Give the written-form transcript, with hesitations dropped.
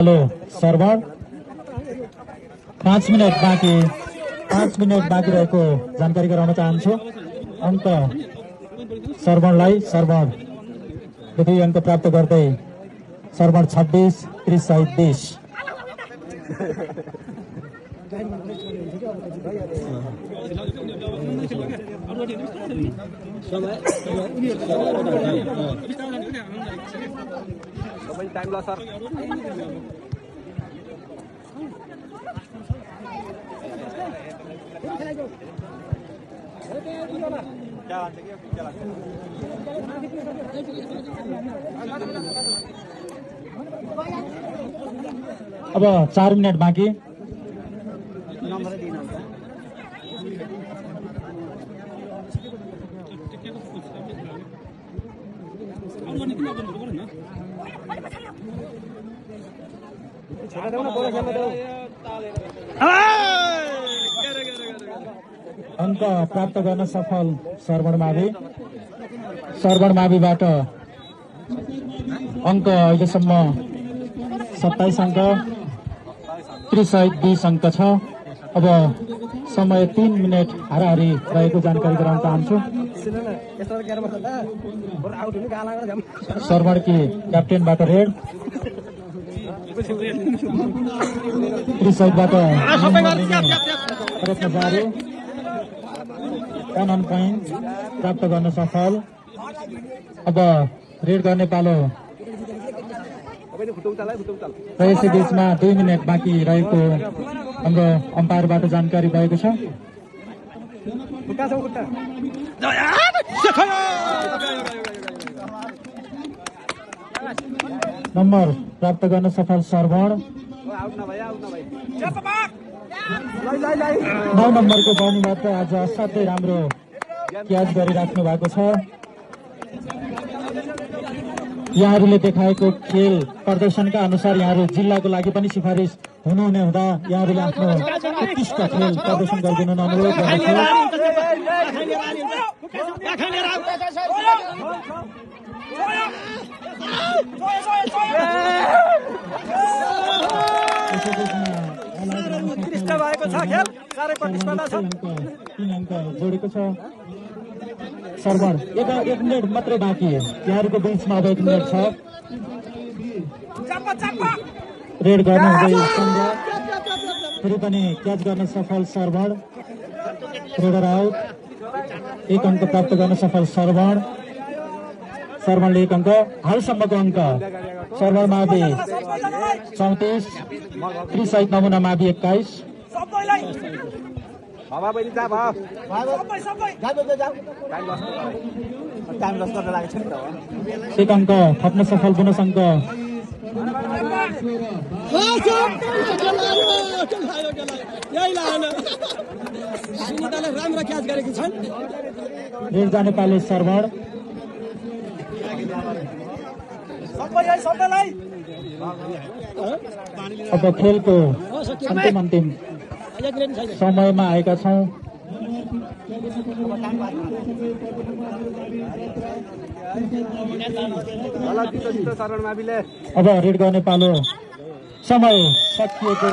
Hello server 5 minute बाँकी रहेको जानकारी गराउन चाहन्छु। अङ्क सर्भरलाई दुई अङ्क प्राप्त गर्दै सर्भर 26 त्रिसाई 20। टाइम ला सर अब 4 मिनट बाँकी। अङ्क प्राप्त गर्न सफल सर्भर माविबाट अङ्क अहिलेसम्म 27 अङ्क 20 अङ्क छ। अब समय 3 मिनट हाराहारी रहेको जानकारी गराउन चाहन्छु। सर्भर कि क्याप्टेनबाट रेड, त्रिसाइडबाट प्रयत्न जारी, 1 पोइन्ट प्राप्त गर्न सफल। अब रेड गर्ने पालो। र यसै बीचमा 2 मिनट बाँकी रहेको हाम्रो अम्पायरबाट जानकारी भएको छ। नम्बर प्राप्त गर्न सफल सर्भर। 9 नम्बरको बानीबाट आज असाध्यै राम्रो क्याच गरिराख्नु भएको छ। यहाँहरूले देखाएको खेल प्रदर्शनका अनुसार यहाँहरू जिल्लाको लागि पनि सिफारिस हुनुहुने हुँदा यहाँहरूले आफ्नो उत्कृष्ट खेल प्रदर्शन गरिदिनु अनुरोध गर्दछु। जोडेको छ सर्भर। 1 मिनट मात्रै बाँकी। यहाँहरूको बिचमा अब 1 मिनट छ। रेड गर्न हुँदै फेरि पनि क्याच गर्न सफल सर्भर। Raider out. 1 अङ्क प्राप्त गर्न सफल सर्भरले 1 अङ्क। हालसम्मको अङ्क सर्भर मावि 34, त्रिसाइड नमुना मावि 21। एक अङ्क थप्न सफल बोनस अङ्क। रेड जाने पाले सर्भर। अब खेलको अन्तिम समयमा आएका छौँ। अब रेड गर्ने पालो। समय सकिएको।